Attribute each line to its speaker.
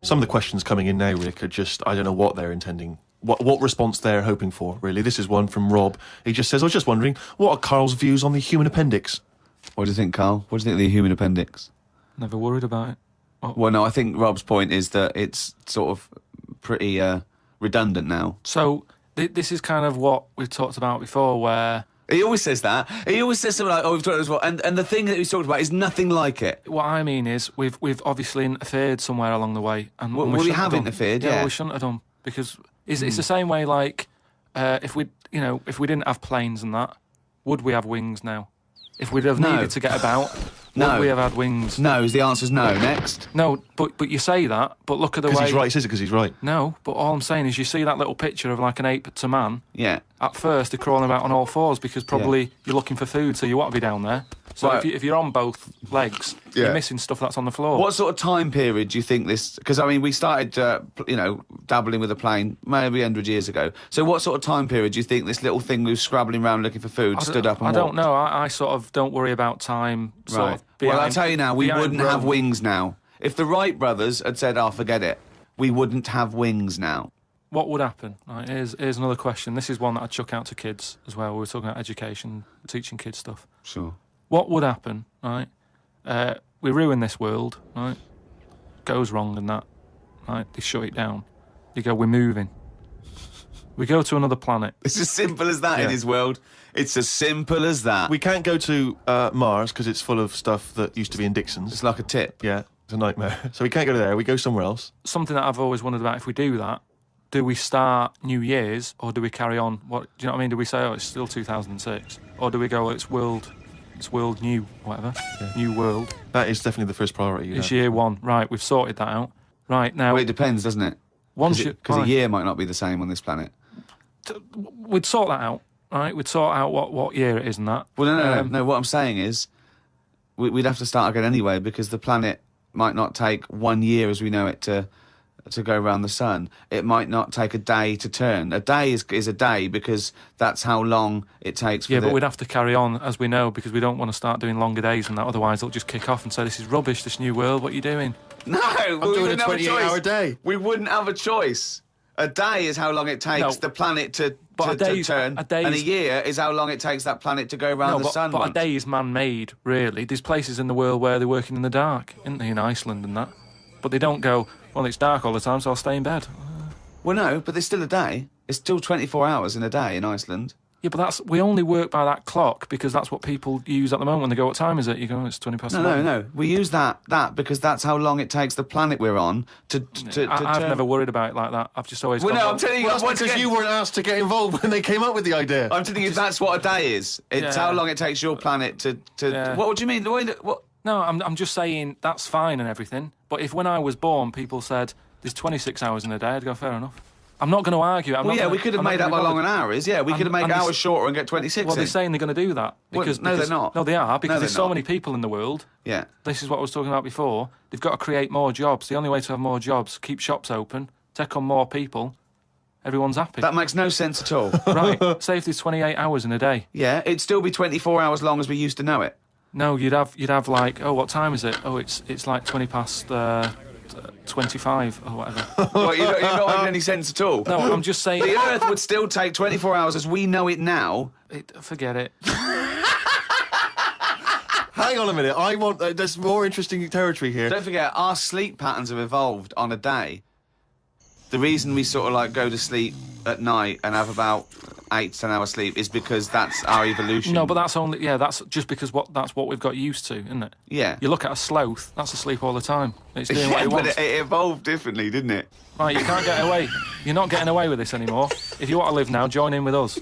Speaker 1: Some of the questions coming in now, Rick, are just, I don't know what they're intending, what response they're hoping for, really. This is one from Rob. He just says, I was just wondering, what are Karl's views on the human appendix?
Speaker 2: What do you think, Karl? What do you think of the human appendix?
Speaker 3: Never worried about it.
Speaker 2: Well, no, I think Rob's point is that it's sort of pretty redundant now.
Speaker 3: So, this is kind of what we've talked about before, where...
Speaker 2: He always says that. He always says something like, oh, we've talked about this before. And the thing that he's talked about is nothing like it.
Speaker 3: What I mean is, we've obviously interfered somewhere along the way. And
Speaker 2: we have interfered, yeah.
Speaker 3: We shouldn't have done, because it's the same way, like, if we didn't have planes and that, would we have wings now? If we'd have needed to get about, would we have had wings?
Speaker 2: No, the answer's no. Next.
Speaker 3: No, but you say that, but look at the way...
Speaker 1: Because he's right, he says it because he's right.
Speaker 3: No, but all I'm saying is you see that little picture of like an ape to man.
Speaker 2: Yeah.
Speaker 3: At first, they're crawling about on all fours because probably you're looking for food, so you want to be down there. So
Speaker 2: right.
Speaker 3: if you're on both legs, you're missing stuff that's on the floor.
Speaker 2: What sort of time period do you think this... Because, I mean, we started, dabbling with a plane maybe 100 years ago. So what sort of time period do you think this little thing who's scrabbling around looking for food stood up and walked?
Speaker 3: I don't know. I sort of don't worry about time.
Speaker 2: Right. Well, I'll tell you now, we wouldn't have wings now. If the Wright brothers had said, oh, forget it, we wouldn't have wings now.
Speaker 3: What would happen? Right, here's another question. This is one that I'd chuck out to kids as well. We were talking about education, teaching kids stuff.
Speaker 2: Sure.
Speaker 3: What would happen, right? We ruin this world, right? Goes wrong and that, right? They shut it down. You go, we're moving. We go to another planet.
Speaker 2: It's as simple as that in his world. It's as simple as that.
Speaker 1: We can't go to Mars because it's full of stuff that used to be in Dixon's.
Speaker 2: It's like a tip.
Speaker 1: Yeah, it's a nightmare. So we can't go there. We go somewhere else.
Speaker 3: Something that I've always wondered about, if we do that, do we start New Year's or do we carry on? Do you know what I mean? Do we say, oh, it's still 2006? Or do we go, it's world new, whatever, new world?
Speaker 1: That is definitely the first priority.
Speaker 3: It's year one. Right, we've sorted that out. Right, now...
Speaker 2: Well, it depends, doesn't it? Because a year might not be the same on this planet.
Speaker 3: We'd sort that out, right? We'd sort out what year it is and that.
Speaker 2: Well, no. What I'm saying is we'd have to start again anyway, because the planet might not take 1 year as we know it to go around the sun. It might not take a day to turn. A day is a day because that's how long it takes.
Speaker 3: But we'd have to carry on as we know, because we don't want to start doing longer days and that. Otherwise, they'll just kick off and say, this is rubbish, this new world, what are you doing?
Speaker 2: No,
Speaker 1: I'm doing a 28-hour day.
Speaker 2: We wouldn't have a choice. A day is how long it takes the planet to turn, and a year is how long it takes that planet to go around the sun.
Speaker 3: But a day is man-made, really. There's places in the world where they're working in the dark, isn't there, in Iceland and that? But they don't go, well, it's dark all the time, so I'll stay in bed.
Speaker 2: Well, no, but there's still a day. It's still 24 hours in a day in Iceland.
Speaker 3: Yeah, but we only work by that clock because that's what people use at the moment when they go, what time is it? You go, oh, it's 20 past 11.
Speaker 2: No. We use that because that's how long it takes the planet we're on to
Speaker 3: I've never worried about it like that. I've just always
Speaker 2: I'm telling you,
Speaker 1: that's because you weren't asked to get involved when they came up with the idea.
Speaker 2: I'm telling you, that's what a day is. It's how long it takes your planet to... What do you mean? What?
Speaker 3: No, I'm just saying that's fine and everything. But if when I was born, people said there's 26 hours in a day, I'd go, fair enough. I'm not going to argue.
Speaker 2: We could have made up how long an hour is. Yeah, we could have made hours shorter and get 26
Speaker 3: Well, they're saying they're going to do that. Because
Speaker 2: they're not.
Speaker 3: No, they are, because there's so many people in the world.
Speaker 2: Yeah.
Speaker 3: This is what I was talking about before. They've got to create more jobs. The only way to have more jobs, keep shops open, take on more people. Everyone's happy.
Speaker 2: That makes no sense at all.
Speaker 3: Right. Say if there's 28 hours in a day.
Speaker 2: Yeah, it'd still be 24 hours long as we used to know it.
Speaker 3: No, you'd have like, oh, what time is it? Oh, it's like 20 past 25 or whatever.
Speaker 2: Well, you're not making any sense at all.
Speaker 3: No, I'm just saying...
Speaker 2: The Earth would still take 24 hours as we know it now.
Speaker 3: Forget it.
Speaker 1: Hang on a minute. I want... there's more interesting territory here.
Speaker 2: Don't forget, our sleep patterns have evolved on a day. The reason we sort of like go to sleep at night and have about 8 to 10 hours sleep is because that's our evolution.
Speaker 3: No, but that's only... Yeah, that's just because that's what we've got used to, isn't it?
Speaker 2: Yeah.
Speaker 3: You look at a sloth, that's asleep all the time. It's doing what it wants.
Speaker 2: But it evolved differently, didn't it?
Speaker 3: Right, you can't get away. You're not getting away with this anymore. If you want to live now, join in with us.